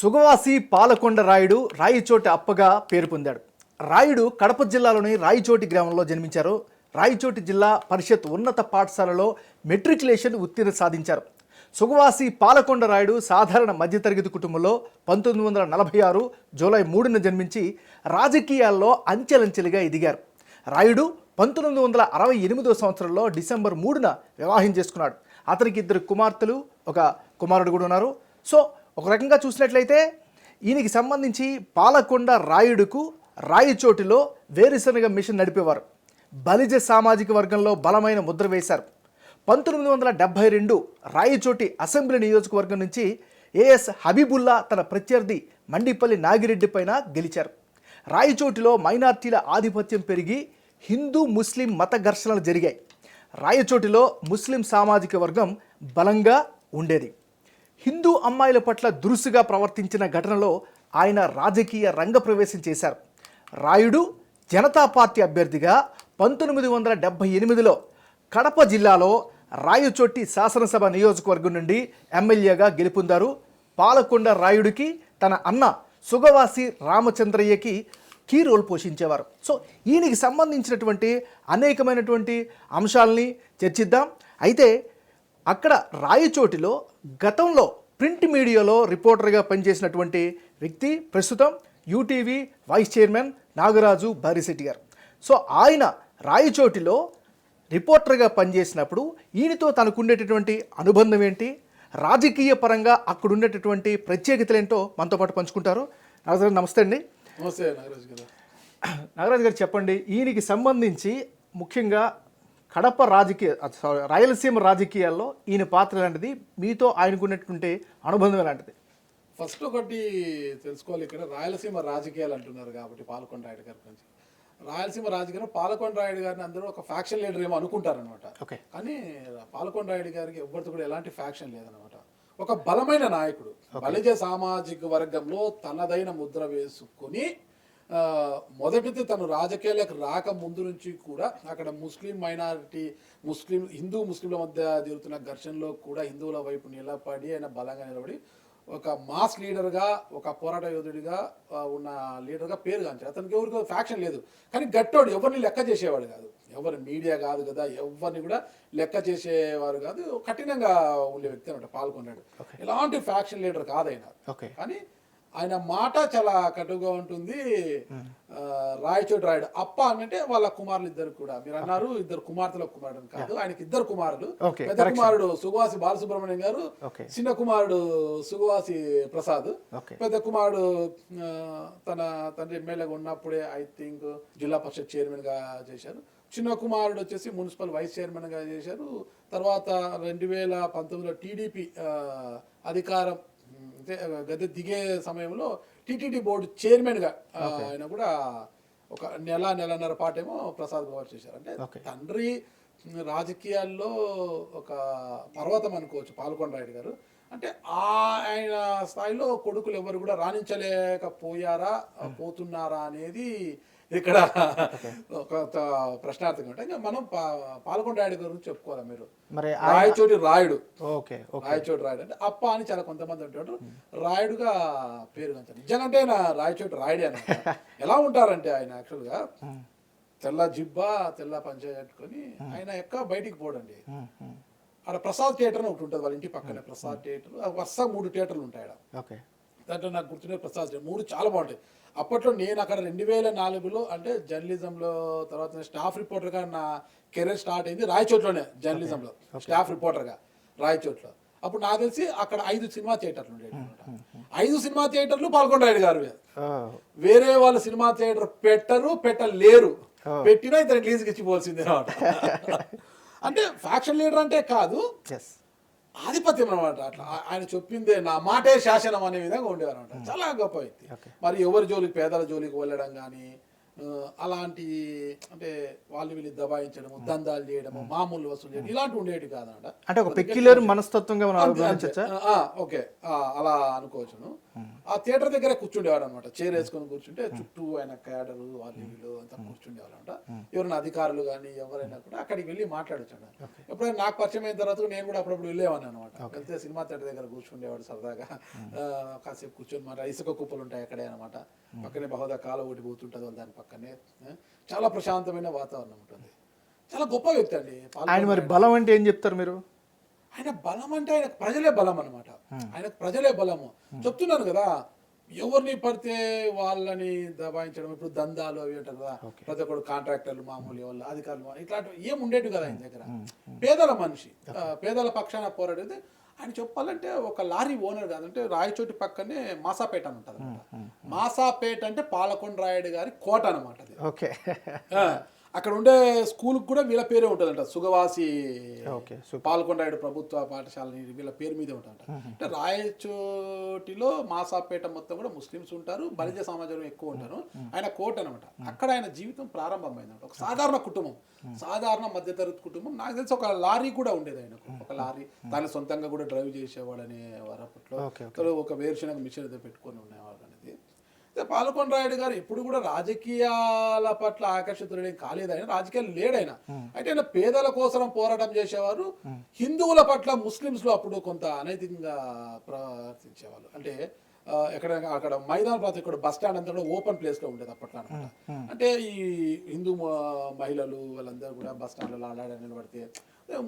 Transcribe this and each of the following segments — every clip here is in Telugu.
సుగవాసి పాలకొండ రాయుడు రాయిచోటి అప్పగా పేరు పొందాడు. రాయుడు కడప జిల్లాలోని రాయిచోటి గ్రామంలో జన్మించారు. రాయిచోటి జిల్లా పరిషత్ ఉన్నత పాఠశాలలో మెట్రికులేషన్ ఉత్తీర్ణత సాధించారు. సుగవాసి పాలకొండ రాయుడు సాధారణ మధ్యతరగతి కుటుంబంలో 1946 జూలై 3న జన్మించి రాజకీయాల్లో అంచెలంచెలుగా ఎదిగారు. రాయుడు 1968 సంవత్సరంలో డిసెంబర్ 3న వివాహం చేసుకున్నాడు. అతనికి 2 కుమార్తెలు, ఒక కుమారుడు కూడా ఉన్నారు. సో ఒక రకంగా చూసినట్లయితే ఈయనకి సంబంధించి పాలకొండ రాయుడుకు రాయిచోటిలో వేరుశనగ మిషన్ నడిపేవారు. బలిజ సామాజిక వర్గంలో బలమైన ముద్ర వేశారు. 1972 రాయిచోటి అసెంబ్లీ నియోజకవర్గం నుంచి ఏఎస్ హబీబుల్లా తన ప్రత్యర్థి మండిపల్లి నాగిరెడ్డి పైన గెలిచారు. రాయిచోటిలో మైనార్టీల ఆధిపత్యం పెరిగి హిందూ ముస్లిం మత ఘర్షణలు జరిగాయి. రాయచోటిలో ముస్లిం సామాజిక వర్గం బలంగా ఉండేది. హిందూ అమ్మాయిల పట్ల దురుసుగా ప్రవర్తించిన ఘటనలో ఆయన రాజకీయ రంగ ప్రవేశం చేశారు. రాయుడు జనతా పార్టీ అభ్యర్థిగా 1978లో కడప జిల్లాలో రాయచోటి శాసనసభ నియోజకవర్గం నుండి ఎమ్మెల్యేగా గెలుపొందారు. పాలకొండ రాయుడికి తన అన్న సుగవాసి రామచంద్రయ్యకి కీ రోల్ పోషించేవారు. సో ఈయనకి సంబంధించినటువంటి అనేకమైనటువంటి అంశాలని చర్చిద్దాం. అయితే అక్కడ రాయచోటిలో గతంలో ప్రింట్ మీడియాలో రిపోర్టర్గా పనిచేసినటువంటి వ్యక్తి ప్రస్తుతం యూటీవీ వైస్ చైర్మన్ నాగరాజు బారిశెట్టి గారు. సో ఆయన రాయచోటిలో రిపోర్టర్గా పనిచేసినప్పుడు ఈయనతో తనకుండేటటువంటి అనుబంధం ఏంటి, రాజకీయ పరంగా అక్కడ ఉండేటటువంటి ప్రత్యేకతలు ఏంటో మనతో పాటు పంచుకుంటారు. నాగరాజు గారు నమస్తే అండి. నమస్తే నాగరాజు గారు. నాగరాజు గారు చెప్పండి, ఈయనకి సంబంధించి ముఖ్యంగా కడప రాయలసీమ రాజకీయాల్లో ఈయన పాత్ర ఎలాంటిది, మీతో ఆయనకున్నటువంటి అనుబంధం ఎలాంటిది? ఫస్ట్ ఒకటి తెలుసుకోవాలి, ఇక్కడ రాయలసీమ రాజకీయాలు అంటున్నారు కాబట్టి పాలకొండ రాయుడు గారి గురించి. రాయలసీమ రాజకీయాలు పాలకొండ రాయుడు గారిని అందరూ ఒక ఫ్యాక్షన్ లీడర్ ఏమో అనుకుంటారనమాట. కానీ పాలకొండ రాయుడు గారికి ఎవరితో కూడా ఎలాంటి ఫ్యాక్షన్ లేదనమాట. ఒక బలమైన నాయకుడు, బలిజ సామాజిక వర్గంలో తనదైన ముద్ర వేసుకొని మొదటిది తను రాజకీయాలకు రాక ముందు నుంచి కూడా అక్కడ ముస్లిం మైనారిటీ హిందూ ముస్లింల మధ్య జరుగుతున్న ఘర్షణలో కూడా హిందువుల వైపు నిలబడి ఆయన బలంగా నిలబడి ఒక మాస్ లీడర్గా, ఒక పోరాట యోధుడిగా ఉన్న లీడర్గా పేరుగాంచాడు. అతనికి ఎవరికి ఫ్యాక్షన్ లేదు, కానీ గట్టోడు, ఎవరిని లెక్క చేసేవాడు కాదు. ఎవరి మీడియా కాదు కదా, ఎవరిని కూడా లెక్క చేసేవారు కాదు. కఠినంగా ఉండే వ్యక్తి అనమాట పాల్గొన్నాడు. ఎలాంటి ఫ్యాక్షన్ లీడర్ కాదైనా, కానీ ఆయన మాట చాలా కటుగా ఉంటుంది. రాయచోటి రాయుడు అప్ప అంటే వాళ్ళ కుమారులు 2 కూడా, మీరు అన్నారు 2 కుమార్తెల కుమారుడు కాదు, ఆయనకి 2 కుమారులు. పెద్ద కుమారుడు సుగవాసి బాలసుబ్రహ్మణ్యం గారు, చిన్న కుమారుడు సుగవాసి ప్రసాద్. పెద్ద కుమారుడు తన తండ్రి ఎమ్మెల్యేగా ఉన్నప్పుడే ఐ థింక్ జిల్లా పరిషత్ చైర్మన్ గా చేశారు. చిన్న కుమారుడు వచ్చేసి మున్సిపల్ వైస్ చైర్మన్ గా చేశారు. తర్వాత 2019లో టీడీపీ అధికారం గద్దె దిగే సమయంలో టీటీడీ బోర్డు చైర్మన్గా ఆయన కూడా ఒక నెలన్నర పాటేమో ప్రసాద్ గౌడ్ చేశారు. అంటే తండ్రి రాజకీయాల్లో ఒక పర్వతం అనుకోవచ్చు పాలకొండ రాయుడు గారు. అంటే ఆయన స్థాయిలో కొడుకులు ఎవరు కూడా రాణించలేకపోయారా, పోతున్నారా అనేది ఇక్కడ ఒక ప్రశ్నార్థంగా ఉంటాయి. ఇంకా మనం పాలకొండ రాయుడు గురించి చెప్పుకోవాలి. మీరు రాయచోటి రాయుడు, రాయచోటి రాయుడు అంటే అప్ప అని చాలా కొంతమంది అంటారు, రాయుడుగా పేరుగాంచారు. నిజంగా అంటే ఆయన రాయచోటి రాయుడే అని. ఎలా ఉంటారంటే ఆయన యాక్చువల్గా తెల్ల జిబ్బా, తెల్ల పంచ కట్టుకొని ఆయన బయటికి పోడండి. ఆడ ప్రసాద్ థియేటర్ అని ఒకటి ఉంటుంది వాళ్ళ ఇంటి పక్కనే, ప్రసాద్ థియేటర్. వరుసగా 3 థియేటర్లు ఉంటాయి ఆడ. దాంట్లో నాకు గుర్తుండే ప్రసాద్ థియేటర్ 3 చాలా బాగుంటాయి. అప్పట్లో నేను అక్కడ 2004లో అంటే జర్నలిజంలో తర్వాత స్టాఫ్ రిపోర్టర్గా నా కెరీర్ స్టార్ట్ అయింది రాయచోట్లోనే. జర్నలిజంలో స్టాఫ్ రిపోర్టర్గా రాయచోట్లో. అప్పుడు నాకు తెలిసి అక్కడ 5 సినిమా థియేటర్లు ఉండేవి అనమాట. 5 సినిమా థియేటర్లు పాల్కొండ రాయుడు గారు. వేరే వాళ్ళు సినిమా థియేటర్ పెట్టలేరు, పెట్టినా ఇతను రిలీజ్కి ఇచ్చిపోవాల్సిందే అనమాట. అంటే ఫ్యాక్షన్ లీడర్ అంటే కాదు, ఆధిపత్యం అనమాట. అట్లా ఆయన చెప్పిందే నా మాటే శాసనం అనే విధంగా ఉండేవారు అనమాట. చాలా గొప్ప వ్యక్తి. మరి ఎవరి జోలికి, పేదల జోలికి వెళ్ళడం కానీ అలాంటి, అంటే వాళ్ళు వీళ్ళు దబాయించడము, దందాలు చేయడము, మామూలు వసూలు చేయడం ఇలాంటివి ఉండేవి కాదనమాట. అంటే ఒక పెక్యులర్ మనస్తత్వంగా ఓకే అలా అనుకోవచ్చును. ఆ థియేటర్ దగ్గరే కూర్చుండేవాడు అనమాట. చైర్ వేసుకొని కూర్చుంటే చుట్టూ ఆయన క్యాడరు వాళ్ళు వీళ్ళు అంతా కూర్చుండేవాళ్ళు అనమాట. ఎవరైనా అధికారులు కానీ ఎవరైనా కూడా అక్కడికి వెళ్ళి మాట్లాడొచ్చాడు. ఎప్పుడైనా నాకు పరిచయం అయిన తర్వాత నేను కూడా అప్పుడప్పుడు వెళ్ళేవాడిని అనమాట. వెళ్తే సినిమా థియేటర్ దగ్గర కూర్చుండేవాడు సరదాగా. కాసేపు కూర్చొని మాట ఇసుక కుప్పలు ఉంటాయి అక్కడే అనమాట. పక్కనే బహుదా కాలం ఒకటి పోతుంటుంది వాళ్ళు దాని పక్కనే. చాలా ప్రశాంతమైన వాతావరణం ఉంటుంది. చాలా గొప్ప వ్యక్తి అండి. ఆయన మరి బలం అంటే ఏం చెప్తారు మీరు? ఆయన బలం అంటే ఆయన ప్రజలే బలం అనమాట. ఆయనకు ప్రజలే బలము. చెప్తున్నాను కదా, ఎవరిని పడితే వాళ్ళని దబాయించడం, ఇప్పుడు దందాలు అవి ఉంటారు కదా, ప్రతి ఒక్కరు కాంట్రాక్టర్లు మామూలు వాళ్ళు అధికారులు ఇట్లాంటివి ఏం ఉండేవి కదా ఆయన దగ్గర. పేదల మనిషి, పేదల పక్షాన పోరాడేది. ఆయన చెప్పాలంటే ఒక లారీ ఓనర్ కాదంటే రాయచోటి పక్కనే మాసాపేట అని ఉంటుంది అనమాట. మాసాపేట అంటే పాలకొండ రాయుడు గారి కోట అనమాట అది. ఓకే. అక్కడ ఉండే స్కూల్కి కూడా వీళ్ళ పేరే ఉంటుందంట, సుగవాసి పాల్కొండాయుడు ప్రభుత్వ పాఠశాలని వీళ్ళ పేరు మీదే ఉంటుందంట. అంటే రాయచోటిలో మాసాపేట మొత్తం కూడా ముస్లిమ్స్ ఉంటారు, బలిజ సమాజం ఎక్కువ ఉంటారు. ఆయన కోట అనమాట. అక్కడ ఆయన జీవితం ప్రారంభమైందంట. ఒక సాధారణ కుటుంబం, సాధారణ మధ్యతరగతి కుటుంబం. నాకు తెలిసి ఒక లారీ కూడా ఉండేది ఆయనకు, ఒక లారీ. దాన్ని సొంతంగా కూడా డ్రైవ్ చేసేవాడు అనేవారు అప్పట్లో. ఒక వేరుశనగ మిషన్ అయితే పెట్టుకొని ఉండేవాడు అనేది. పాలకొండ రాయుడు గారు ఎప్పుడు కూడా రాజకీయాల పట్ల ఆకర్షితుడే కాలేదు. ఆయన రాజకీయాలు లేడైనా. అయితే ఆయన పేదల కోసం పోరాటం చేసేవారు. హిందువుల పట్ల ముస్లింస్ లో అప్పుడు కొంత అనైతికంగా ప్రవర్తించేవాళ్ళు. అంటే ఎక్కడైనా అక్కడ మైదాన ప్రాంతం, ఇక్కడ బస్ స్టాండ్ అంతా కూడా ఓపెన్ ప్లేస్ లో ఉండేది అప్పట్లో అనమాట. అంటే ఈ హిందూ మహిళలు వాళ్ళందరూ కూడా బస్ స్టాండ్లో ఆడాడని నిలబడితే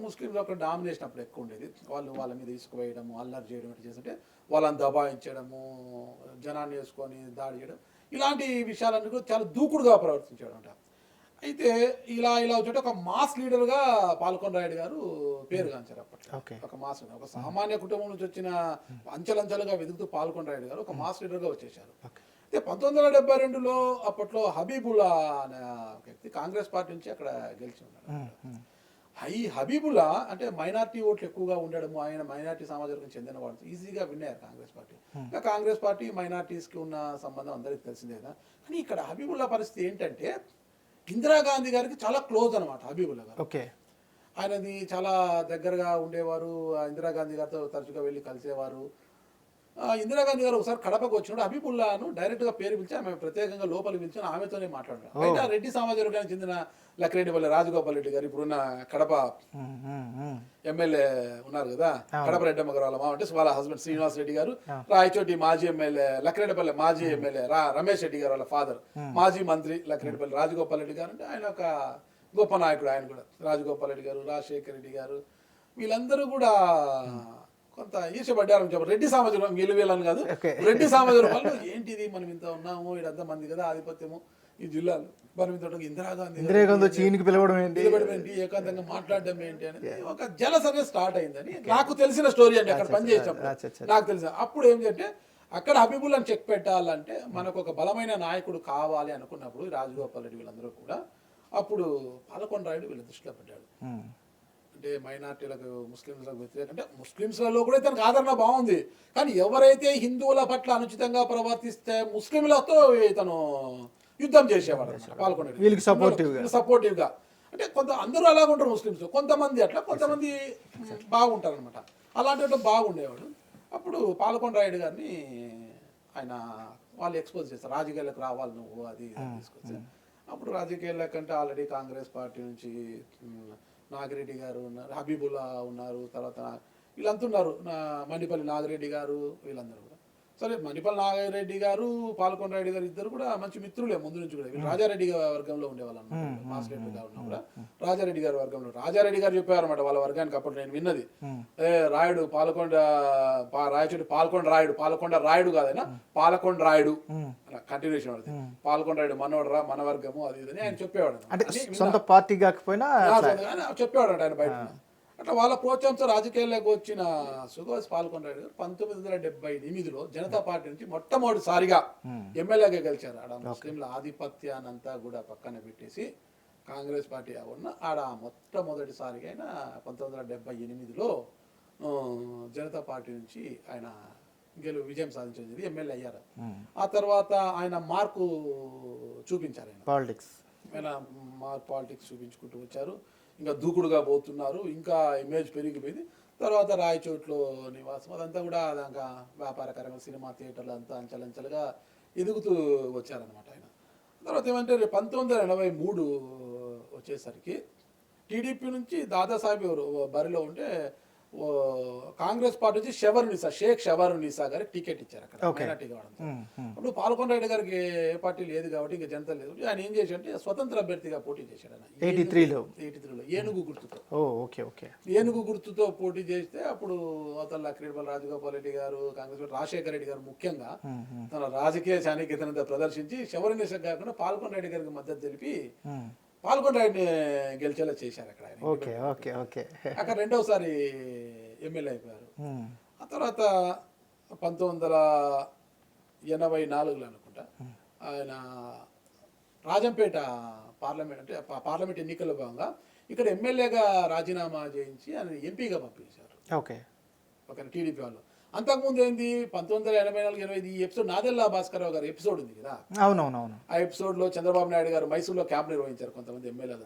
ముస్లింలు అక్కడ డామినేషన్ అప్పుడు ఎక్కువ ఉండేది. వాళ్ళ మీద ఇసుకువేయడము, అల్లరి చేయడం ఇట్లా చేస్తుంటే వాళ్ళని దబాయించడము, జనాన్ని వేసుకొని దాడి చేయడం, ఇలాంటి విషయాలన్నీ కూడా చాలా దూకుడుగా ప్రవర్తించాడు అంట. అయితే ఇలా వచ్చేట ఒక మాస్ లీడర్గా పాల్కొండ రాయుడు గారు పేరుగాంచారు అప్పట్లో. ఒక మాస్, ఒక సామాన్య కుటుంబం నుంచి వచ్చిన అంచెలంచెలుగా వెతుకుతూ పాల్కొండ రాయుడు గారు ఒక మాస్ లీడర్గా వచ్చేసారు. అయితే 1972లో అప్పట్లో హబీబుల్లా అనే వ్యక్తి కాంగ్రెస్ పార్టీ నుంచి అక్కడ గెలిచి ఉన్నాడు. ఈ హబీబుల్లా అంటే మైనార్టీ ఓట్లు ఎక్కువగా ఉండడము, ఆయన మైనార్టీ సమాజానికి చెందిన వాళ్ళు ఈజీగా విన్నారు కాంగ్రెస్ పార్టీ. ఇంకా కాంగ్రెస్ పార్టీ మైనార్టీస్కి ఉన్న సంబంధం అందరికీ తెలిసిందే కదా. కానీ ఇక్కడ హబీబుల్లా పరిస్థితి ఏంటంటే ఇందిరాగాంధీ గారికి చాలా క్లోజ్ అనమాట హబీబుల్లా గారు. ఓకే. ఆయనది చాలా దగ్గరగా ఉండేవారు. ఇందిరాగాంధీ గారితో తరచుగా వెళ్ళి కలిసేవారు. ఇందిరాగాంధీ గారు ఒకసారి కడపకు వచ్చినప్పుడు హబీబుల్లాను డైరెక్ట్గా పేరు పిలిచి ఆమె ప్రత్యేకంగా లోపలికి పిలిచి ఆమెతోనే మాట్లాడారు. అయితే రెడ్డి సమాజ వర్గానికి చెందిన లక్కిరెడ్డిపల్లి రాజగోపాల్ రెడ్డి గారు, ఇప్పుడున్న కడప ఎమ్మెల్యే ఉన్నారు కదా, కడప రెడ్డమ్మ గారు వాళ్ళ అంటే వాళ్ళ హస్బెండ్ శ్రీనివాస్ రెడ్డి గారు, రాయచోటి మాజీ ఎమ్మెల్యే లక్కిరెడ్డిపల్లి మాజీ ఎమ్మెల్యే రమేష్ రెడ్డి గారు వాళ్ళ ఫాదర్, మాజీ మంత్రి లక్కిరెడ్డిపల్లి రాజగోపాల్ రెడ్డి గారు. అంటే ఆయన ఒక గొప్ప నాయకుడు. ఆయన కూడా రాజగోపాల్ రెడ్డి గారు, రాజశేఖర రెడ్డి గారు వీళ్ళందరూ కూడా కొంత ఈర్షపడ్డారని చెప్పారు. రెడ్డి సమాజం వీళ్ళని కాదు, రెడ్డి సమాజం వాళ్ళు ఏంటిది మనం ఇంత ఉన్నాము, ఇదంతా మంది కదా ఆధిపత్యము ఈ జిల్లాలో, మనం ఇంత ఇందిరాగాంధీ చీనికి పిలవడం ఏంటి, ఏకాంతంగా మాట్లాడడం ఏంటి అనేది ఒక జలస్ అనేది స్టార్ట్ అయిందని నాకు తెలిసిన స్టోరీ అండి. అక్కడ పనిచేసినప్పుడు నాకు తెలిసిన అప్పుడు ఏంటంటే అక్కడ హబీబుల్లాని చెక్ పెట్టాలంటే మనకు ఒక బలమైన నాయకుడు కావాలి అనుకున్నప్పుడు రాజగోపాల్ రెడ్డి వీళ్ళందరూ కూడా అప్పుడు పాలకొండ రాయుడు వీళ్ళ దృష్టిలో పెట్టాడు. అంటే మైనార్టీలకు ముస్లింలకు వ్యతిరేక, అంటే ముస్లింస్లలో కూడా తనకు ఆదరణ బాగుంది, కానీ ఎవరైతే హిందువుల పట్ల అనుచితంగా ప్రవర్తిస్తే ముస్లింలతో ఇతను యుద్ధం చేసేవాడు పాల్గొనే వీళ్ళకి సపోర్టివ్గా. అంటే కొంత అందరూ అలాగ ఉంటారు ముస్లింస్, కొంతమంది అట్లా, కొంతమంది బాగుంటారు అనమాట. అలాంటి బాగుండేవాడు. అప్పుడు పాలకొండ రాయుడు గారిని ఆయన వాళ్ళు ఎక్స్పోజ్ చేస్తారు, రాజకీయాలకు రావాలి నువ్వు అది తీసుకొచ్చి. అప్పుడు రాజకీయాలకంటే ఆల్రెడీ కాంగ్రెస్ పార్టీ నుంచి నాగిరెడ్డి గారు ఉన్నారు, హబీబుల్లా ఉన్నారు, తర్వాత వీళ్ళంతా ఉన్నారు, మండిపల్లి నాగిరెడ్డి గారు వీళ్ళందరూ కూడా. సరే మండిపల్లి నాగిరెడ్డి గారు పాలకొండ రాయుడు గారు ఇద్దరు కూడా మంచి మిత్రులే ముందు నుంచి కూడా. వీళ్ళు రాజారెడ్డి గారి వర్గంలో ఉండేవాళ్ళు అనమాట. మాస్ రెడ్డి గారు ఉన్నా కూడా రాజారెడ్డి గారి వర్గంలో. రాజారెడ్డి గారు చెప్పారన్నమాట వాళ్ళ వర్గానికి అప్పుడు నేను విన్నది, రాయుడు రాయచోటి పాలకొండ రాయుడు కాదైనా పాలకొండ రాయుడు కంటిన్యూషన్ పడుతుంది. పాలకొండ రాయుడు మనోడరా మన వర్గము అది ఇదని ఆయన చెప్పేవాడు. సొంత పార్టీ కాకపోయినా చెప్పేవాడు ఆయన బయట. అట్లా వాళ్ళ ప్రోత్సాహంతో రాజకీయాల్లోకి వచ్చిన సుగవాసి పాల్కొండ రాయుడు గారు 1978లో జనతా పార్టీ నుంచి మొట్టమొదటిసారిగా ఎమ్మెల్యేగా గెలిచారు. ఆడ ముస్లింల ఆధిపత్యానంతా కూడా పక్కన పెట్టేసి కాంగ్రెస్ పార్టీ ఉన్న ఆడ మొట్టమొదటిసారిగా ఆయన 1978లో జనతా పార్టీ నుంచి ఆయన విజయం సాధించేది, ఎమ్మెల్యే అయ్యారు. ఆ తర్వాత ఆయన మార్కు చూపించారు, ఆయన పాలిటిక్స్ చూపించుకుంటూ వచ్చారు. ఇంకా దూకుడుగా పోతున్నారు, ఇంకా ఇమేజ్ పెరిగిపోయింది. తర్వాత రాయచోట్లో నివాసం, అదంతా కూడా అదంతా వ్యాపారకరంగా సినిమా థియేటర్లు అంతా అంచెలంచెలుగా ఎదుగుతూ వచ్చారనమాట ఆయన. తర్వాత ఏమంటే 1983 వచ్చేసరికి టీడీపీ నుంచి దాదాసాహెబ్ ఎవరు బరిలో ఉంటే కాంగ్రెస్ పార్టీ నుంచి షేక్ షవరునిసా గారికి టికెట్ ఇచ్చారు అక్కడ మైనార్టీ కావడంతో. అప్పుడు పాల్కొండ రెడ్డి గారికి ఏ పార్టీ లేదు కాబట్టి ఇంకా జనత లేదు, ఆయన ఏం చేశాడంటే స్వతంత్ర అభ్యర్థిగా పోటీ చేశాడు ఆయన 83లో ఏనుగు గుర్తుతో. ఓకే. ఏనుగు గుర్తుతో పోటీ చేస్తే అప్పుడు అవతల క్రీడపల్లి రాజగోపాల్ రెడ్డి గారు, కాంగ్రెస్ రాజశేఖర రెడ్డి గారు ముఖ్యంగా తన రాజకీయ చాణక్యతనంతా ప్రదర్శించి షవరునిసా కాకుండా పాల్కొండ రెడ్డి గారికి మద్దతు తెలిపి పాల్గొండ ఆయన్ని గెలిచేలా చేశారు అక్కడ ఆయన. అక్కడ రెండవసారి ఎమ్మెల్యే అయిపోయారు. ఆ తర్వాత 1984లో అనుకుంటా ఆయన రాజంపేట పార్లమెంట్ ఎన్నికల్లో భాగంగా ఇక్కడ ఎమ్మెల్యేగా రాజీనామా చేయించి ఆయన ఎంపీగా పంపించారు ఓకే టీడీపీ వాళ్ళు. అంతకుముందు ఏంది 1984-85 ఈ ఎపిసోడ్ నాదెల్లా భాస్కరరావు గారి ఎపిసోడ్ ఉంది కదా, అవునవునవును. ఆ ఎపిసోడ్ లో చంద్రబాబు నాయుడు గారు మైసూర్లో క్యాంప్ నిర్వహించారు కొంతమంది ఎమ్మెల్యేలు,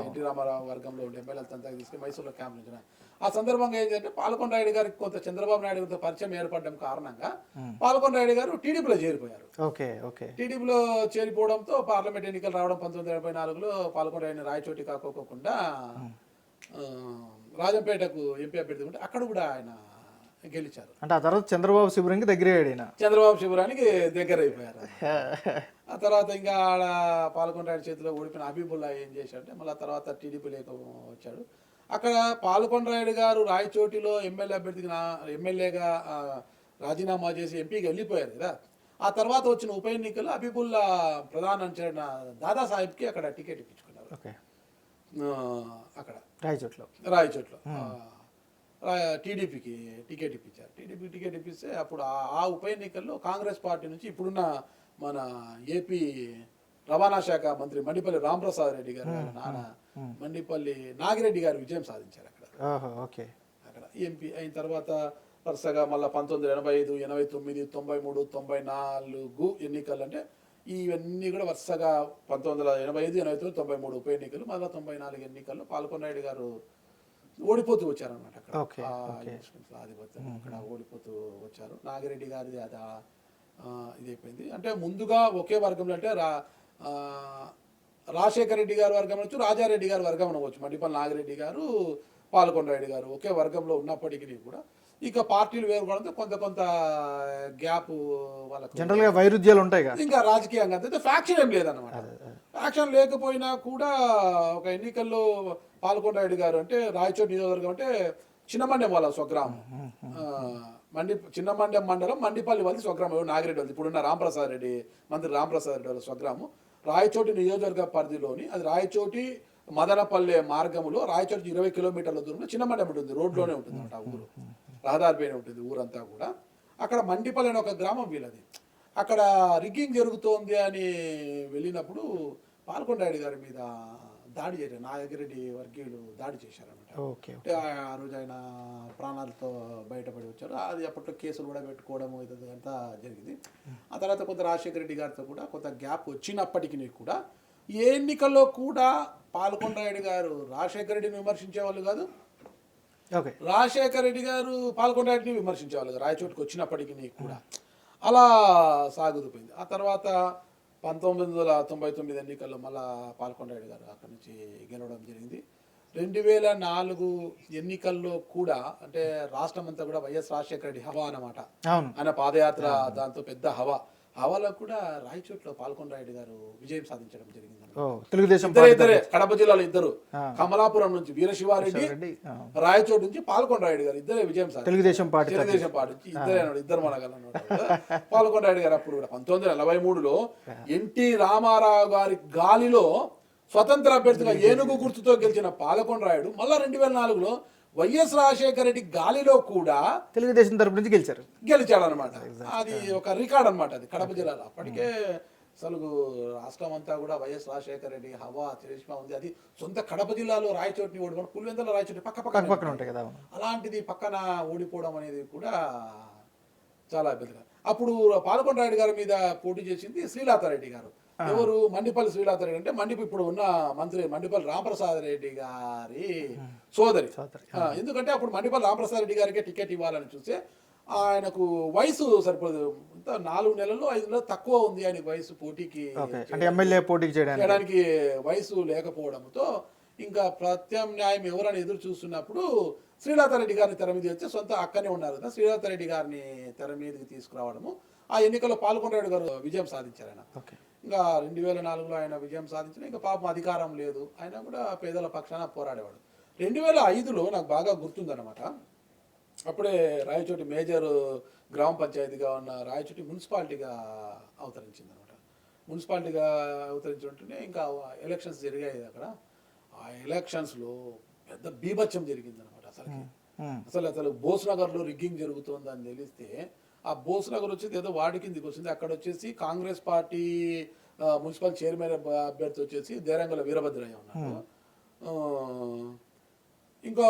ఎన్టీ రామారావు వర్గంలో ఉండే ఎమ్మెల్యేలు అంతా తీసుకుని మైసూర్లో క్యాంప్ నిర్వహించారు. ఆ సందర్భంగా ఏంటంటే పాల్కొండ రాయుడు గారికి కొంత చంద్రబాబు నాయుడు గారితో పరిచయం ఏర్పడడం కారణంగా పాల్కొండ రాయుడు గారు టీడీపీలో చేరిపోయారు. టీడీపీలో చేరిపోవడంతో పార్లమెంట్ ఎన్నికలు రావడం 1984లో పాల్కొండ రాయుడిని రాయచోటి కాకోకుండా రాజంపేటకు ఎంపీ అభ్యర్థి ఉంటే అక్కడ కూడా ఆయన గెలిచారు. అంటే ఆ తర్వాత చంద్రబాబు శిబిరానికి చంద్రబాబు శిబిరానికి దగ్గర అయిపోయారు. ఆ తర్వాత ఇంకా ఆడ పాల్కొండ రాయుడు చేతిలో ఓడిపోయిన హబీబుల్లా ఏం చేశాడంటే మళ్ళీ తర్వాత టీడీపీ లేక వచ్చాడు. అక్కడ పాల్కొండ రాయుడు గారు రాయచోటిలో ఎమ్మెల్యేగా రాజీనామా చేసి ఎంపీకి వెళ్ళిపోయారు కదా. ఆ తర్వాత వచ్చిన ఉప ఎన్నికల్లో హబీబుల్లా ప్రధాన దాదాసాహెబ్కి అక్కడ టికెట్ ఇప్పించుకున్నారు అక్కడ రాయచోట్లో టీడీపీకి టికెట్ ఇప్పించారు. టీడీపీ టికెట్ ఇప్పిస్తే అప్పుడు ఆ ఉప ఎన్నికల్లో కాంగ్రెస్ పార్టీ నుంచి ఇప్పుడున్న మన ఏపీ రవాణా శాఖ మంత్రి మండిపల్లి రాంప్రసాద్ రెడ్డి గారు నాన్న మండిపల్లి నాగిరెడ్డి గారు విజయం సాధించారు అక్కడ. ఎంపీ అయిన తర్వాత వరుసగా మళ్ళీ 1985, 89, 93, 94 ఎన్నికలు అంటే ఇవన్నీ కూడా వరుసగా 1985, 89, 93 ఉప ఎన్నికలు, మళ్ళీ 94 ఎన్నికల్లో పాల్కొండ రాయుడు గారు ఓడిపోతూ వచ్చారనమాట అక్కడ ఆధిపత్యం అక్కడ ఓడిపోతూ వచ్చారు. నాగిరెడ్డి గారిది అది ఇదైపోయింది. అంటే ముందుగా ఒకే వర్గంలో అంటే రాజశేఖర రెడ్డి గారి వర్గం అనవచ్చు, రాజారెడ్డి గారి వర్గం అనవచ్చు, మండిపల్లి నాగిరెడ్డి గారు, పాల్కొండ రాయుడు గారు ఒకే వర్గంలో ఉన్నప్పటికీ కూడా ఇక పార్టీలు వేరుకోవడంతో కొంత గ్యాప్ వాళ్ళకు జనరల్గా వైరుధ్యాలు ఉంటాయి. ఇంకా రాజకీయంగా అయితే ఫ్యాక్షన్ ఏం లేదన్నమాట. ఫ్యాక్షన్ లేకపోయినా కూడా ఒక ఎన్నికల్లో పాల్కొండ రాయుడు గారు అంటే రాయచోటి నియోజకవర్గం అంటే చిన్నమండెం వాళ్ళ స్వగ్రామం, చిన్నమండెం మండలం మండిపల్లి వాళ్ళది స్వగ్రామం, నాగిరెడ్డి వాళ్ళది ఇప్పుడున్న మంత్రి రాంప్రసాద్ రెడ్డి వాళ్ళ స్వగ్రామం రాయచోటి నియోజకవర్గ పరిధిలోని, అది రాయచోటి మదనపల్లె మార్గంలో రాయచోటి 20 కిలోమీటర్ల దూరంలో చిన్నమండెం ఉంటుంది, రోడ్లోనే ఉంటుంది అన్నమాట. ఊరు రహదారి పైన ఉంటుంది ఊరంతా కూడా. అక్కడ మండిపల్లి అనే ఒక గ్రామం వీళ్ళది. అక్కడ రిగ్గింగ్ జరుగుతోంది అని వెళ్ళినప్పుడు పాల్కొండ రాయుడు గారి మీద దాడి చేశారు, నాగిరెడ్డి వర్గీయులు దాడి చేశారనమాట. అంటే ఆ రోజు ఆయన ప్రాణాలతో బయటపడి వచ్చారు. అది అప్పట్లో కేసులు కూడా పెట్టుకోవడం ఇదంతా జరిగింది. ఆ తర్వాత కొంత రాజశేఖర రెడ్డి గారితో కూడా కొంత గ్యాప్ వచ్చినప్పటికీ కూడా ఏ ఎన్నికల్లో కూడా పాల్కొండ రాయుడు గారు రాజశేఖర రెడ్డిని విమర్శించేవాళ్ళు కాదు, రాజశేఖర రెడ్డి గారు పాల్కొండ రాయుడిని విమర్శించేవాళ్ళు రాయచోటికి వచ్చినప్పటికీ కూడా అలా సాగుతుపోయింది. ఆ తర్వాత 1999 ఎన్నికల్లో మళ్ళా పాల్కొండ రాయుడు గారు అక్కడి నుంచి గెలవడం జరిగింది. 2004 ఎన్నికల్లో కూడా అంటే రాష్ట్రం అంతా కూడా వైఎస్ రాజశేఖర రెడ్డి హవా అన్నమాట. ఆయన పాదయాత్ర దాంతో పెద్ద హవాలో కూడా రాయచోట్లో పాల్కొండ రాయుడు గారు విజయం సాధించడం జరిగింది. తెలుగుదేశం కడప జిల్లాలో ఇద్దరు, కమలాపురం నుంచి వీరశివారెడ్డి, రాయచోటు నుంచి పాల్కొండ రాయుడు గారు ఇద్దరే విజయం సాధించారు. తెలుగుదేశం పార్టీ ఇద్దరు మనగలన్నాడు పాల్కొండ రాయుడు గారు. అప్పుడు కూడా 1943లో ఎన్టీ రామారావు గారి గాలిలో స్వతంత్ర అభ్యర్థిగా ఏనుగు గుర్తుతో గెలిచిన పాల్కొండ రాయుడు మళ్ళా 2004లో వైఎస్ రాజశేఖర రెడ్డి గాలిలో కూడా తెలుగుదేశం తరపు నుంచి గెలిచాడు అనమాట. అది ఒక రికార్డ్ అనమాట, అది కడప జిల్లాలో. అప్పటికే అసలు రాష్ట్రం అంతా కూడా వైఎస్ రాజశేఖర రెడ్డి హవా తెలిసిమా ఉంది. అది సొంత కడప జిల్లాలో రాయచోటిని ఓడిపోవడం, పులివెందుల రాయచోటి పక్కన ఉంటాయి కదా, అలాంటిది పక్కన ఓడిపోవడం అనేది కూడా చాలా ఇబ్బందిగా. అప్పుడు పాలకొండ రాయుడు గారి మీద పోటీ చేసింది శ్రీలాతారెడ్డి గారు. ఎవరు? మండిపల్లి శ్రీలాతారెడ్డి అంటే ఇప్పుడు ఉన్న మంత్రి మండిపల్లి రామప్రసాద్ రెడ్డి గారి సోదరి. ఎందుకంటే అప్పుడు మండిపల్లి రామప్రసాద్ రెడ్డి గారికి టికెట్ ఇవ్వాలని చూస్తే ఆయనకు వయసు సరిపోదు, 4 నెలలు 5 నెలలు తక్కువ ఉంది ఆయన వయసు పోటీకి, ఎమ్మెల్యే పోటీ చేయడానికి వయసు లేకపోవడంతో ఇంకా ప్రత్యామ్నాయం ఎవరని ఎదురు చూస్తున్నప్పుడు శ్రీలాతారెడ్డి గారిని తెర మీద వచ్చి సొంత అక్కనే ఉన్నారు కదా, శ్రీలాతారెడ్డి గారిని తెర మీదకి తీసుకురావడము. ఆ ఎన్నికల్లో పాల్గొండ గారు విజయం సాధించారు ఆయన. ఇంకా 2004లో ఆయన విజయం సాధించిన, ఇంకా పాపం అధికారం లేదు, ఆయన కూడా పేదల పక్షాన పోరాడేవాడు. 2005లో నాకు బాగా గుర్తుందన్నమాట. అప్పుడే రాయచోటి మేజర్ గ్రామ పంచాయతీగా ఉన్న రాయచోటి మున్సిపాలిటీగా అవతరించింది అనమాట. మున్సిపాలిటీగా అవతరించుంటేనే ఇంకా ఎలక్షన్స్ జరిగాయి అక్కడ. ఆ ఎలక్షన్స్లో పెద్ద బీభత్సం జరిగింది అనమాట. అసలు బోస్నగర్లో రిగ్గింగ్ జరుగుతుందని తెలిస్తే ఆ బోస్నగర్ వచ్చేది ఏదో వాడి కిందికి వచ్చింది. అక్కడ వచ్చేసి కాంగ్రెస్ పార్టీ మున్సిపల్ చైర్మన్ అభ్యర్థి వచ్చేసి దేరంగల వీరభద్రయ్య ఉన్నారు. ఇంకో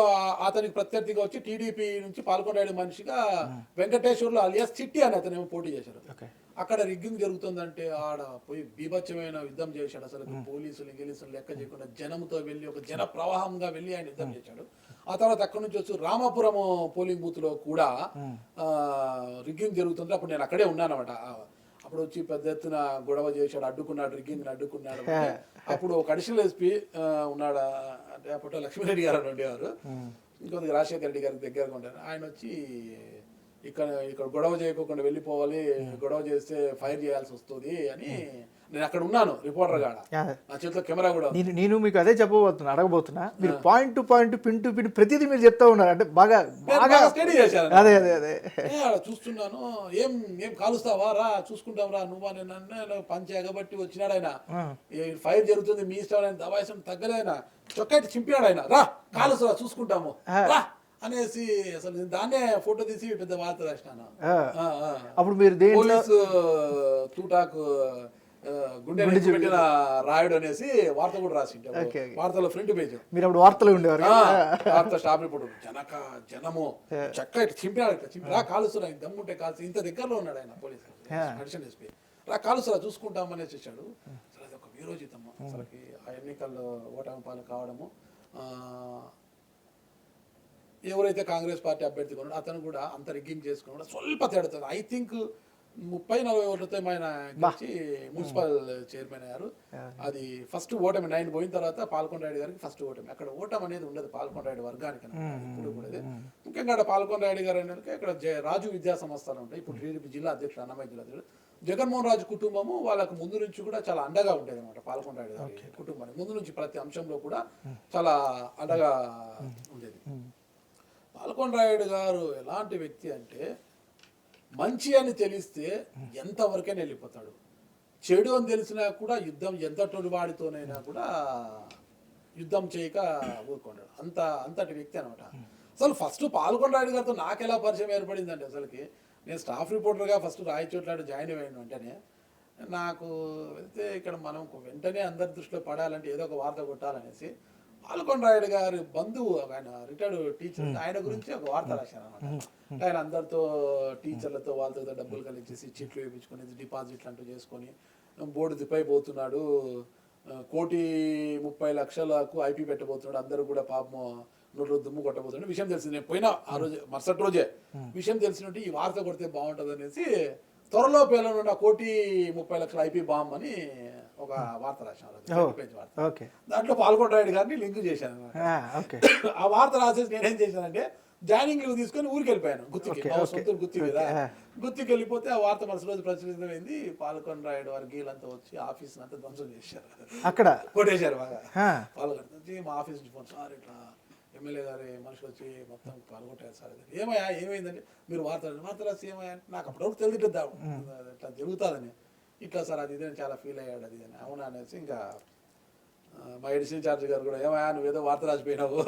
అతనికి ప్రత్యర్థిగా వచ్చి టీడీపీ నుంచి పాల్గొనే మనిషిగా వెంకటేశ్వర్లు అలియాస్ చిట్టి అని అతను పోటీ చేశారు. అక్కడ రిగ్గింగ్ జరుగుతుందంటే ఆడ పోయి బీభత్సమైన యుద్ధం చేశాడు. అసలు పోలీసులు లెక్క చేయకుండా జనంతో వెళ్ళి ఒక జన ప్రవాహంగా వెళ్ళి ఆయన యుద్ధం చేశాడు. ఆ తర్వాత అక్కడి నుంచి వచ్చి రామాపురం పోలింగ్ బూత్ లో కూడా రిగ్గింగ్ జరుగుతుంది. అప్పుడు నేను అక్కడే ఉన్నాను అనమాట. అప్పుడు వచ్చి పెద్ద ఎత్తున గొడవ చేశాడు, అడ్డుకున్నాడు, రిగ్గింగ్ అడ్డుకున్నాడు. అప్పుడు ఒక అడిషనల్ ఎస్పీ ఉన్నాడు, అంటే అప్పట్లో లక్ష్మీరెడ్డి గారు అని ఉండేవారు, ఇంకొంత రాజశేఖర రెడ్డి గారికి దగ్గరగా ఉంటారు. ఆయన వచ్చి ఇక్కడ గొడవ చేయకుండా వెళ్ళిపోవాలి, గొడవ చేస్తే ఫైర్ చేయాల్సి వస్తుంది అని నేను అక్కడ ఉన్నాను రిపోర్టర్ గా, నా చేతిలో కెమెరా కూడా. నేను మీకు అదే అడగబోతున్నా. మీరు point to point, pin to pin ప్రతిదీ మీరు చెప్తా ఉన్నారు, అంటే బాగా స్టడీ చేశాను. అదే అదే అదే చూస్తున్నాను. ఏం కాలుస్తావా, రా చూసుకుంటాం రా, నువ్వా నేను పంచి ఎగబట్టి వచ్చినాడు ఆయన. ఫైర్ జరుగుతుంది మీ ఇష్టం, ఆయన దవాయిసం తగ్గలేదైనా చొక్కాటి చింపినాడు ఆయన. రా కాలుస్తా చూసుకుంటాము రా అనేసి అసలు దాన్నే ఫోటో తీసి పెద్ద వార్త రాసినాను. అప్పుడు మీరు పోలీసు తూటాకు గుండె పెట్టిన రాయుడు అనేసి వార్త కూడా రాసింటే వార్తలో ఫ్రంట్ పేజ్. మీరు అప్పుడు వార్తలు ఉండేవారు. వార్త స్టాప్ రిపోర్ట్ జనము చక్క ఇట్లా చింపినాడు, ఇట్లా చింపి రా కాలుస్తున్నా, దమ్ముంటే కాల్సి ఇంత దగ్గరలో ఉన్నాడు ఆయన పోలీసు అడిషనల్ ఎస్పీ. రా కాలుస్తురా చూసుకుంటామనేసి వచ్చాడు. అసలు అది ఒక వీరోచితము. అసలుకి ఆ ఎన్నికల్లో ఓటమి పాలు కావడము. ఎవరైతే కాంగ్రెస్ పార్టీ అభ్యర్థి కొన్నాడో అతను కూడా అంత రిగ్గింగ్ చేసుకున్నాడు, స్వల్ప తేడాతుంది. ఐ థింక్ 30-40 ఓట్లతో ఆయన గెలిచి మున్సిపల్ చైర్మన్ అయ్యారు. అది ఫస్ట్ ఓటమి. 9 పోయిన తర్వాత పాల్కొండ రాయుడు గారికి ఫస్ట్ ఓటమి. అక్కడ ఓటమి అనేది ఉండదు పాల్కొండ రాయుడు వర్గానికి ఇప్పుడు కూడా. ముఖ్యంగా అక్కడ పాల్కొండ రాయుడు గారు అంటే ఇక్కడ రాజు విద్యా సంస్థలు ఉంటాయి. ఇప్పుడు టీడీపీ జిల్లా అధ్యక్షుడు, అన్నమయ్య జిల్లా అధ్యక్షుడు జగన్మోహన్ రాజు కుటుంబము వాళ్ళకు ముందు నుంచి కూడా చాలా అండగా ఉండేది అనమాట. పాల్కొండ రాయుడు గారి కుటుంబానికి ముందు నుంచి ప్రతి అంశంలో కూడా చాలా అండగా ఉండేది. పాల్కొండ రాయుడు గారు ఎలాంటి వ్యక్తి అంటే మంచి అని తెలిస్తే ఎంతవరకైనా వెళ్ళిపోతాడు, చెడు అని తెలిసినా కూడా యుద్ధం ఎంతటి వాడితోనైనా కూడా యుద్ధం చేయక ఊరుకున్నాడు. అంతటి వ్యక్తి అనమాట. అసలు ఫస్ట్ పాల్కొండ రాయుడు గారితో నాకు ఎలా పరిచయం ఏర్పడిందంటే, అసలుకి నేను స్టాఫ్ రిపోర్టర్గా ఫస్ట్ రాయచోట్ల జాయిన్ అయిన వెంటనే నాకు వెళ్తే ఇక్కడ మనం వెంటనే అందరి దృష్టిలో పడాలంటే ఏదో ఒక వార్త కొట్టాలనేసి పాల్కొండ రాయుడు గారి బంధువు, ఆయన రిటైర్డ్ టీచర్, ఆయన గురించి ఒక వార్త రాశాను అనమాట. ఆయన అందరితో టీచర్లతో వాళ్ళతో డబ్బులు కలిగించేసి చిట్లు వేయించుకొని డిపాజిట్లు అంటూ చేసుకొని బోర్డు దిప్పైపోతున్నాడు, 1,30,00,000కు ఐపీ పెట్టబోతున్నాడు, అందరూ కూడా పాపం నోట్లో దుమ్ము కొట్టబోతున్నాడు. విషయం తెలిసింది. నేను పోయినా ఆ రోజు మరుసటి రోజే విషయం తెలిసినట్టు ఈ వార్త కొడితే బాగుంటుంది అనేసి త్వరలో పేలనున్న 1,30,00,000 ఐపీ బాంబ్ అని ఒక వార్త రాశాను, పేజ్ వార్త. దాంట్లో పాల్కొండ రాయుడు గారిని లింక్ చేశాను. ఆ వార్త రాసేసి నేనేం చేశానంటే జాయినింగ్ లీవ్ తీసుకొని ఊరికి వెళ్ళిపోయాను. సొంతూరు గుత్తి కదా. గుత్తికి వెళ్ళిపోతే ఆ వార్త మరుసటి రోజు ప్రచురితమైంది. పాల్కొండ రాయుడు వారి గీలంతా వచ్చి ఆఫీస్ అంతా ధ్వంసం చేశారు, అక్కడ కొట్టేశారు బాగా. పాల్గొండ వచ్చి మా ఆఫీస్ నుంచి ఫోన్, సార్ ఇట్లా ఎమ్మెల్యే గారి మనుషులు వచ్చి మొత్తం పాల్గొట్టారు సార్. ఏమయ్యా ఏమైందంటే, మీరు వార్త రాసి ఏమయ్యా అంటే నాకు అప్పటివరకు తెలియదు ఇట్లా జరుగుతుందని. ఇట్లా సార్ అది ఇదని చాలా ఫీల్ అయ్యాడు, అది అని. అవునా అనేసి ఇంకా మా ఎడిషన్ ఛార్జ్ గారు కూడా, ఏమయ్యా నువ్వు ఏదో వార్త రాసిపోయినావు,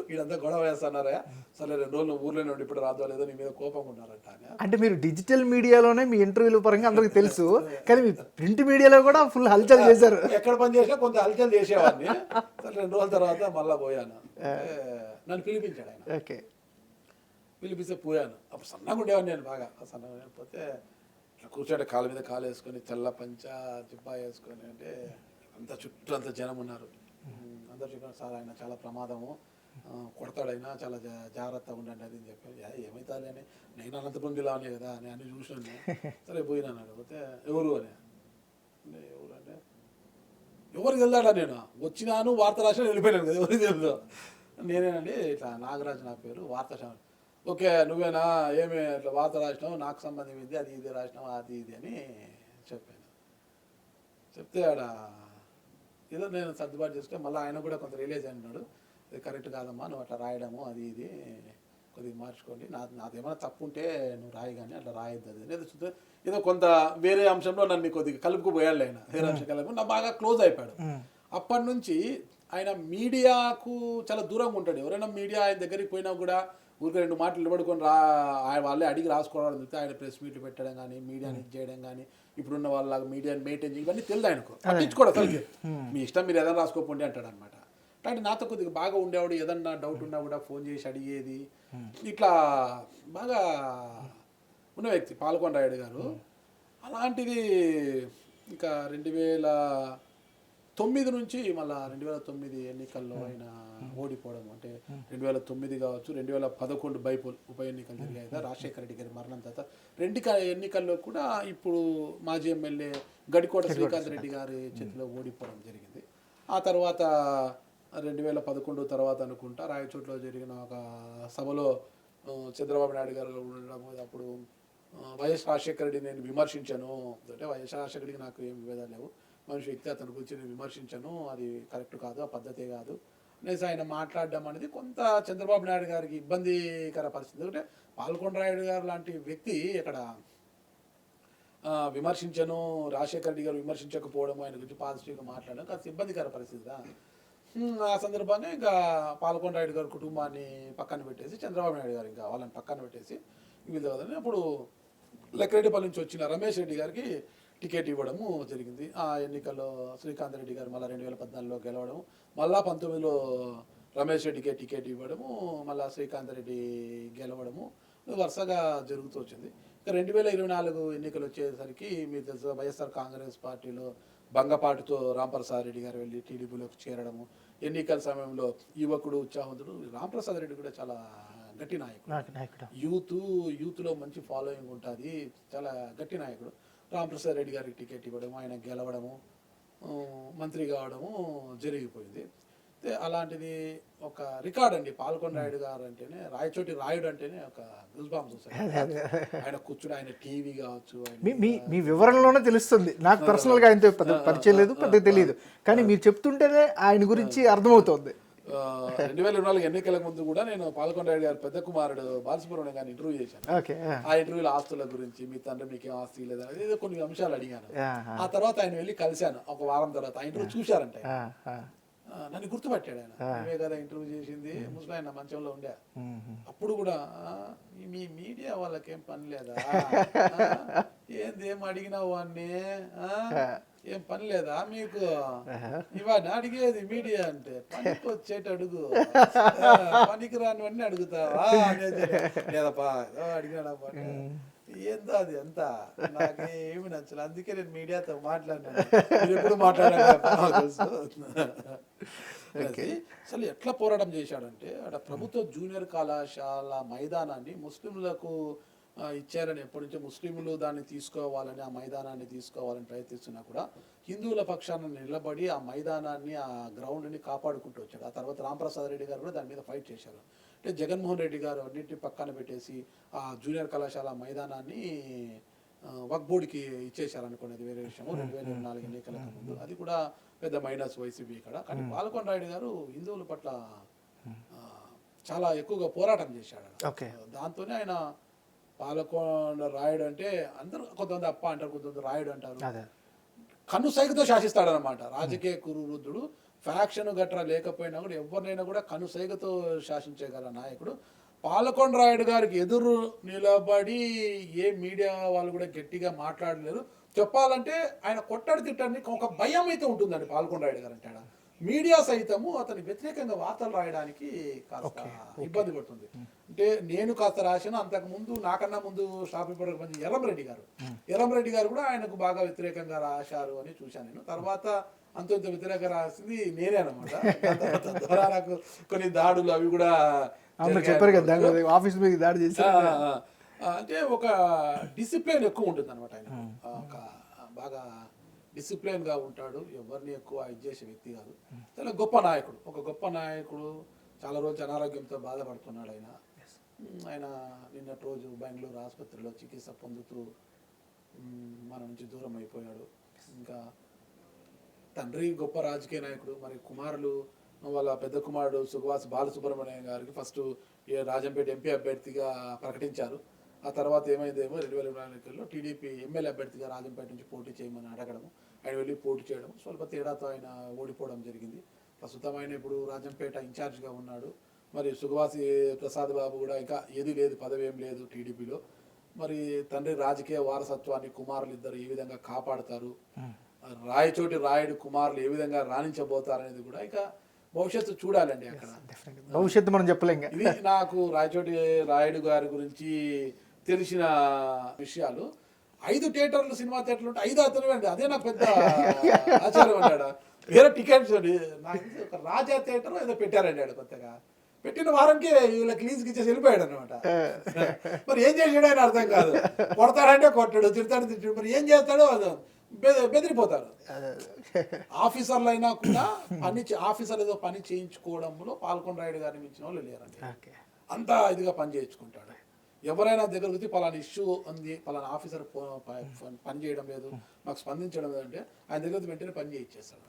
వీడంతా గొడవ వేస్తున్నారా, సరే 2 రోజులు ఊర్లోనే ఉండి ఇప్పుడు రాదో లేదో నీ మీద కోపంగా ఉన్నారంట. అంటే మీరు డిజిటల్ మీడియాలోనే మీ ఇంటర్వ్యూల పరంగా అందరికి తెలుసు, కానీ మీ ప్రింట్ మీడియాలో కూడా ఫుల్ హల్చల్ చేశారు. ఎక్కడ పని చేసినా కొంత హల్చల్ చేసేవాడిని. సరే 2 రోజుల తర్వాత మళ్ళీ పోయాను. నన్ను పిలిపించాడు ఆయన. పిలిపిస్తే పోయాను. అప్పుడు సన్నగా ఉండేవాడిని నేను, బాగా సన్నగా పోతే కూర్చోండి కాలు మీద కాలు వేసుకొని తెల్ల పంచ జిబ్బా వేసుకొని అంటే అంత చుట్టూ అంత జనం ఉన్నారు. అందరు చెప్పారు సార్ ఆయన చాలా ప్రమాదము, కొడతాడైనా చాలా జాగ్రత్తగా ఉండండి అది అని చెప్పారు. ఏమవుతుంది అని నేను అనంతపురం జిల్లా అనే కదా నేను అన్ని చూసినాను. సరే పోయినాను. పోతే ఎవరు అని ఎవరు అంటే ఎవరికి వెళ్దాడా నేను వచ్చినాను వార్త రాసిన వెళ్ళిపోయినాను కదా ఎవరికి తెలుసు. నేనేనండి ఇట్లా నాగరాజు నా పేరు వార్త. ఓకే నువ్వేనా ఏమి ఇట్లా వార్త రాసినావు నాకు సంబంధం ఇది అది ఇది రాసినావు అది ఇది అని చెప్పాను. చెప్తే ఆడ ఏదో నేను సర్దుబాటు చేసుకుంటే మళ్ళీ ఆయన కూడా కొంత రిలీజ్ అయినాడు. ఇది కరెక్ట్ కాదమ్మా నువ్వు అట్లా రాయడము అది ఇది కొద్దిగా మార్చుకోండి, నాదేమైనా తప్పు ఉంటే నువ్వు రాయి కానీ అట్లా రాయొద్దు అది ఏదో చూస్తే ఏదో కొంత వేరే అంశంలో నన్ను కొద్దిగా కలుపుకుపోయాడు ఆయన. వేరే అంశం కలుపు నా బాగా క్లోజ్ అయిపోయాడు. అప్పటి నుంచి ఆయన మీడియాకు చాలా దూరంగా ఉంటాడు. ఎవరైనా మీడియా ఆయన దగ్గరికి పోయినా కూడా ఊరికి 2 మాటలు నిలబడుకొని వాళ్ళే అడిగి రాసుకోవడం చెప్తే ఆయన ప్రెస్ మీట్లు పెట్టడం కానీ మీడియాని ఇది చేయడం కానీ ఇప్పుడున్న వాళ్ళ మీడియాని మెయింటైన్ చేయడం ఇవన్నీ తెలియదు ఆయనకు. పట్టించుకోవడం అసలు మీ ఇష్టం మీరు ఏదైనా రాసుకోపోండి అంటాడు అనమాట. అంటే నాతో కొద్దిగా బాగా ఉండేవాడు, ఏదన్నా డౌట్ ఉన్నా కూడా ఫోన్ చేసి అడిగేది. ఇట్లా బాగా ఉన్న వ్యక్తి పాల్కొండ రాయుడు గారు. అలాంటిది ఇంకా 2009 నుంచి మళ్ళీ 2009 ఎన్నికల్లో ఆయన ఓడిపోవడం. అంటే 2009 కావచ్చు, 2011 బైపోల్ ఉప ఎన్నికలు జరిగాయి కదా రాజశేఖర రెడ్డి గారి మరణం తర్వాత. 2 ఎన్నికల్లో కూడా ఇప్పుడు మాజీ ఎమ్మెల్యే గడికోట శ్రీకాంత్ రెడ్డి గారి చేతిలో ఓడిపోవడం జరిగింది. ఆ తర్వాత 2011 తర్వాత అనుకుంటా రాయచోట్లో జరిగిన ఒక సభలో చంద్రబాబు నాయుడు గారు ఉండడం. అప్పుడు వైఎస్ రాజశేఖర రెడ్డి నేను విమర్శించాను అంటే వైఎస్ రాజశేఖర రెడ్డికి నాకు ఏం విభేదాలు లేవు, మనిషి వ్యక్తి అతని గురించి నేను విమర్శించాను, అది కరెక్ట్ కాదు, ఆ పద్ధతే కాదు అనేసి ఆయన మాట్లాడడం అనేది కొంత చంద్రబాబు నాయుడు గారికి ఇబ్బందికర పరిస్థితి. ఎందుకంటే పాల్కొండ రాయుడు గారు లాంటి వ్యక్తి ఇక్కడ విమర్శించను రాజశేఖర రెడ్డి గారు విమర్శించకపోవడం ఆయన గురించి పాజిటివ్గా మాట్లాడడం కాస్త ఇబ్బందికర పరిస్థితి. ఆ సందర్భంగా ఇంకా పాల్కొండ రాయుడు గారి కుటుంబాన్ని పక్కన పెట్టేసి చంద్రబాబు నాయుడు గారు ఇంకా వాళ్ళని పక్కన పెట్టేసి వీళ్ళని అప్పుడు లక్రెడ్డిపల్లి నుంచి వచ్చిన రమేష్ రెడ్డి గారికి టికెట్ ఇవ్వడము జరిగింది. ఆ ఎన్నికల్లో శ్రీకాంత్ రెడ్డి గారు మళ్ళీ 2014లో గెలవడము, మళ్ళా 19లో రమేష్ రెడ్డికే టికెట్ ఇవ్వడము, మళ్ళీ శ్రీకాంత్ రెడ్డి గెలవడము వరుసగా జరుగుతూ వచ్చింది. ఇక 2024 ఎన్నికలు వచ్చేసరికి మీరు తెలుసు వైఎస్ఆర్ కాంగ్రెస్ పార్టీలో బంగపాటుతో రాంప్రసాద్ రెడ్డి గారు వెళ్ళి టీడీపీలోకి చేరడము. ఎన్నికల సమయంలో యువకుడు ఉత్సాహవంతుడు రాంప్రసాద్ రెడ్డి కూడా చాలా గట్టి నాయకుడు, యూత్లో మంచి ఫాలోయింగ్ ఉంటుంది, చాలా గట్టి నాయకుడు. రాంప్రసాద్ రెడ్డి గారికి టికెట్ ఇవ్వడము, ఆయన గెలవడము, మంత్రి కావడము జరిగిపోయింది. అలాంటిది ఒక రికార్డ్ అండి. పాల్కొండ రాయుడు గారు అంటేనే రాయచోటి రాయుడు అంటేనే ఒక గూస్ బాంబ్స్ వస్తాయి. ఆయన కూర్చుని ఆయన టీవీ కావచ్చు మీ వివరణలోనే తెలుస్తుంది. నాకు పర్సనల్గా ఆయనతో పరిచయం లేదు, పెద్దగా తెలియదు, కానీ మీరు చెప్తుంటేనే ఆయన గురించి అర్థమవుతుంది. 2024 ఎన్నికల ముందు కూడా నేను పాల్కొండ రాయుడు గారు పెద్ద కుమారుడు బాలసుబ్రహ్మణ్యం గారిని ఇంటర్వ్యూ చేశాను. ఆ ఇంటర్వ్యూలో ఆస్తుల గురించి మీ తండ్రి మీకేం ఆస్తి లేదా ఏదో కొన్ని అంశాలు అడిగాను. ఆ తర్వాత ఆయన వెళ్ళి కలిశాను ఒక వారం తర్వాత. ఆ ఇంటర్వ్యూ చూశారంటే నన్ను గుర్తుపట్టాడు ఆయన. ఇవే కదా ఇంటర్వ్యూ చేసింది, ముసలాయన మంచంలో ఉండే. అప్పుడు కూడా మీ మీడియా వాళ్ళకేం పని లేదా, ఏం అడిగినావు వాడిని, ఏం పని లేదా మీకు, ఇవన్నీ అడిగేది మీడియా అంటే పనికి వచ్చేటి అడుగు, పనికి రానివన్నీ అడుగుతావా అనేది. లేదప్పా అడిగినాడప్ప ఏందో అది ఎంత నాకేమి నచ్చలేదు, అందుకే నేను మీడియాతో మాట్లాడినాను. మీరు ఎప్పుడు మాట్లాడాను తెలుసు. అసలు ఎట్లా పోరాటం చేశాడంటే అక్కడ ప్రభుత్వ జూనియర్ కళాశాల మైదానాన్ని ముస్లింలకు ఇచ్చారని, ఎప్పటి నుంచో ముస్లింలు దాన్ని తీసుకోవాలని, ఆ మైదానాన్ని తీసుకోవాలని ప్రయత్నిస్తున్నా కూడా హిందువుల పక్షాన నిలబడి ఆ మైదానాన్ని, ఆ గ్రౌండ్ని కాపాడుకుంటూ వచ్చాడు. ఆ తర్వాత రాంప్రసాద్ రెడ్డి గారు కూడా దాని మీద ఫైట్ చేశారు. అంటే జగన్మోహన్ రెడ్డి గారు అన్నింటినీ పక్కన పెట్టేసి ఆ జూనియర్ కళాశాల మైదానాన్ని వక్ఫ్ బోర్డుకి ఇచ్చేశారనుకునేది వేరే విషయం. 2024 ఎన్నికలకు ముందు అది కూడా పెద్ద మైనస్ వైసీపీ ఇక్కడ. కానీ పాల్కొండ రాయుడు గారు హిందువుల పట్ల చాలా ఎక్కువగా పోరాటం చేశాడు. దాంతోనే ఆయన పాల్కొండ రాయుడు అంటే అందరూ కొంతమంది అప్ప అంటారు, కొంతమంది రాయుడు అంటారు. కనుసైగతో శాసిస్తాడనమాట. రాజకీయ కురువృద్ధుడు, ఫ్యాక్షన్ గట్రా లేకపోయినా కూడా ఎవరినైనా కూడా కనుసైగతో శాసించగల నాయకుడు. పాల్కొండ రాయుడు గారికి ఎదురు నిలబడి ఏ మీడియా వాళ్ళు కూడా గట్టిగా మాట్లాడలేరు. చెప్పాలంటే ఆయన కొట్టడి తిట్టని ఒక భయం అయితే ఉంటుందండి పాల్కొండ రాయుడు గారు అంటే. మీడియా సైతము అతని వ్యతిరేకంగా వార్తలు రాయడానికి కాస్త ఇబ్బంది పడుతుంది. అంటే నేను కాస్త రాశాను, అంతకు ముందు నాకన్నా ముందు స్టాఫ్ రిపోర్టర్ పని ఎర్రంరెడ్డి గారు కూడా ఆయనకు బాగా వ్యతిరేకంగా రాశారు అని చూశాను నేను. తర్వాత అంత వ్యతిరేకంగా రాసింది నేనే అనమాట. ద్వారా నాకు కొన్ని దాడులు అవి కూడా చెప్పారు కదా, ఆఫీస్ మీద దాడి చేసి. అంటే ఒక డిసిప్లిన్ ఎక్కువ ఉంటుంది అనమాట ఆయన. ఒక బాగా డిసిప్లిన్గా ఉంటాడు, ఎవరిని ఎక్కువ ఇది చేసే వ్యక్తి కాదు. చాలా గొప్ప నాయకుడు, ఒక గొప్ప నాయకుడు. చాలా రోజు అనారోగ్యంతో బాధపడుతున్నాడు ఆయన. ఆయన నిన్నటి రోజు బెంగళూరు ఆసుపత్రిలో చికిత్స పొందుతూ మన నుంచి దూరం అయిపోయాడు. ఇంకా తండ్రి గొప్ప రాజకీయ నాయకుడు, మరి కుమారులు వాళ్ళ పెద్ద కుమారుడు సుఖవాస్ బాలసుబ్రహ్మణ్యం గారికి ఫస్ట్ రాజంపేట ఎంపీ అభ్యర్థిగా ప్రకటించారు. ఆ తర్వాత ఏమైందేమో 2024 ఎన్నికల్లో టీడీపీ ఎమ్మెల్యే అభ్యర్థిగా రాజంపేట నుంచి పోటీ చేయమని అడగడము, ఆయన వెళ్ళి పోటీ చేయడం, స్వల్ప తేడాతో ఆయన ఓడిపోవడం జరిగింది. ప్రస్తుతం ఆయన ఇప్పుడు రాజంపేట ఇన్ఛార్జ్గా ఉన్నాడు. మరి సుఖవాసి ప్రసాద్ బాబు కూడా ఇంకా ఏది లేదు, పదవి ఏం లేదు టీడీపీలో. మరి తండ్రి రాజకీయ వారసత్వాన్ని కుమారులు ఇద్దరు ఏ విధంగా కాపాడుతారు, రాయచోటి రాయుడు కుమారులు ఏ విధంగా రాణించబోతారు అనేది కూడా ఇక భవిష్యత్తు చూడాలండి. అక్కడ భవిష్యత్తు మనం చెప్పలేం. ఇది నాకు రాయచోటి రాయుడు గారి గురించి తెలిసిన విషయాలు. 5 థియేటర్లు, సినిమా థియేటర్లు ఉంటే 5 అతను అండి, అదే నాకు పెద్ద ఆశ్చర్యం అన్నాడు. వేరే టికెట్స్ నాకు ఒక రాజా థియేటర్ ఏదో పెట్టారండి ఆడు కొత్తగా. పెట్టిన వారానికి వీళ్ళకి లీజ్కి ఇచ్చేసి వెళ్ళిపోయాడు అనమాట. మరి ఏం చేసాడు ఆయన అర్థం కాదు. కొడతాడంటే కొట్టాడు, తిడతాడు తిట్టాడు, మరి ఏం చేస్తాడో అది బెదిరిపోతారు. ఆఫీసర్లు అయినా కూడా ఆఫీసర్ ఏదో పని చేయించుకోవడంలో పాల్కొండ రాయుడు గారిని మించిన వాళ్ళు లేరండి. అంతా ఇదిగా పని చేయించుకుంటాడు. ఎవరైనా దగ్గరకు వచ్చి పలానా ఇష్యూ ఉంది, పలానా ఆఫీసర్ పని చేయడం లేదు, మాకు స్పందించడం లేదంటే ఆయన దగ్గర వెంటనే పని చేయించేస్తాడు.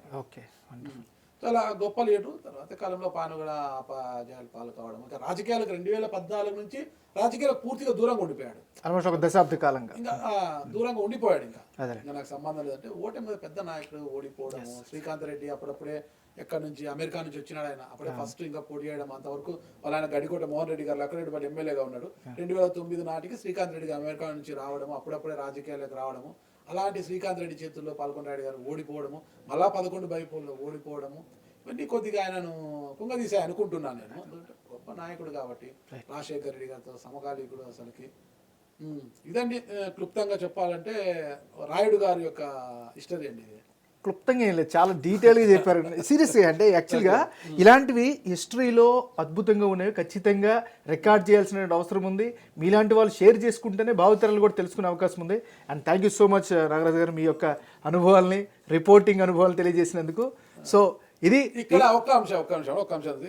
చాలా గొప్ప లీడరు. తర్వాత కాలంలో పానుగడ అపజయాలు పాలు కావడం, ఇంకా రాజకీయాలకు 2014 నుంచి రాజకీయాలకు పూర్తిగా దూరంగా ఉండిపోయాడు. ఒక దశాబ్ద కాలంగా ఇంకా దూరంగా ఉండిపోయాడు. ఇంకా నాకు సంబంధం లేదంటే ఓటమి మీద పెద్ద నాయకుడు ఓడిపోవడము. శ్రీకాంత్ రెడ్డి అప్పుడప్పుడే ఎక్కడి నుంచి అమెరికా నుంచి వచ్చినాడు ఆయన, అప్పుడే ఫస్ట్ ఇంకా పోటీ చేయడం. అంతవరకు వాళ్ళ ఆయన గడికోట మోహన్ రెడ్డి గారు లక్కరెడ్డి వాళ్ళు ఎమ్మెల్యేగా ఉన్నాడు. 2009 నాటికి శ్రీకాంత్ రెడ్డి అమెరికా నుంచి రావడము, అప్పుడప్పుడే రాజకీయాలకు రావడము. అలాంటి శ్రీకాంత్ రెడ్డి చేతుల్లో పాల్కొండ రాయుడు గారు ఓడిపోవడము, మళ్ళా 11 బైపోల్లో ఓడిపోవడము, ఇవన్నీ కొద్దిగా ఆయనను కుంగదీశాయి అనుకుంటున్నాను నేను. గొప్ప నాయకుడు కాబట్టి, రాజశేఖర రెడ్డి గారితో సమకాలీకుడు అసలుకి. ఇదండి క్లుప్తంగా చెప్పాలంటే రాయుడు గారి యొక్క హిస్టరీ అండి ఇది. క్లుప్తంగా ఏం లేదు, చాలా డీటెయిల్గా చెప్పారు. సీరియస్గా అంటే యాక్చువల్గా ఇలాంటివి హిస్టరీలో అద్భుతంగా ఉన్నవి, ఖచ్చితంగా రికార్డ్ చేయాల్సిన అవసరం ఉంది. మీలాంటి వాళ్ళు షేర్ చేసుకుంటేనే భావితరాలు కూడా తెలుసుకునే అవకాశం ఉంది. And thank you so much Nagaraju గారు, మీ యొక్క అనుభవాల్ని, రిపోర్టింగ్ అనుభవాలు తెలియజేసినందుకు. సో ఇది ఇక్కడ ఒక్క అంశం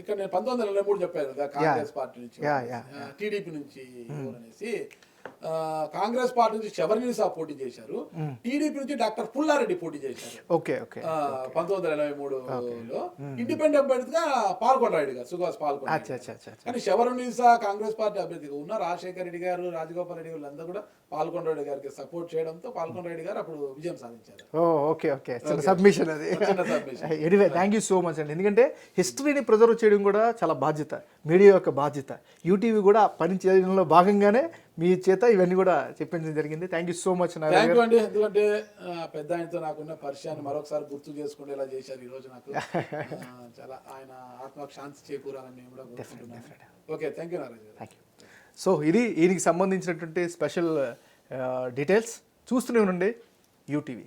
ఇక్కడ నేను 1923 చెప్పాను కదా, కాంగ్రెస్ పార్టీ నుంచి టీడీపీ నుంచి అనేసి. కాంగ్రెస్ పార్టీ నుంచి శబరినిసా పోటీ చేశారు, టీడీపీ నుంచి డాక్టర్ పుల్లారెడ్డి పోటీ చేశారు. 1983లో ఇండిపెండెంట్ అభ్యర్థిగా పాల్కొండ రాయుడు గారు, సుభాష్ పాల్కొండ. కానీ శబరినిసా కాంగ్రెస్ పార్టీ అభ్యర్థిగా ఉన్న రాజశేఖర రెడ్డి గారు, రాజగోపాల్ రెడ్డి వాళ్ళందరూ కూడా పాల్కొండ రాయుడు గారికి సపోర్ట్ చేయడంతో పాల్కొండ రాయుడు గారు అప్పుడు విజయం సాధించారు. సబ్మిషన్ అది. Anyway thank you so much అండి. ఎందుకంటే హిస్టరీని ప్రిజర్వ్ చేయడం కూడా చాలా బాధ్యత, మీడియా యొక్క బాధ్యత. యూటీవీ కూడా పని చేయడంలో భాగంగానే మీ చేత ఇవన్నీ కూడా చెప్పించడం జరిగింది. థ్యాంక్ యూ సో మచ్ అండి. ఎందుకంటే పెద్ద ఆయనతో నాకున్న పరిచయాన్ని మరొకసారి గుర్తు చేసుకునేలా చేశారు ఈ రోజు నాకు. చాలా ఆయన ఆత్మకు శాంతి చేకూరాలని నేను కూడా కోరుకుంటున్నాను. ఓకే, థ్యాంక్ యూ నారాజు గారు. సో ఇది ఈయనకి సంబంధించినటువంటి స్పెషల్ డీటెయిల్స్. చూస్తూనే ఉండండి యూటీవీ.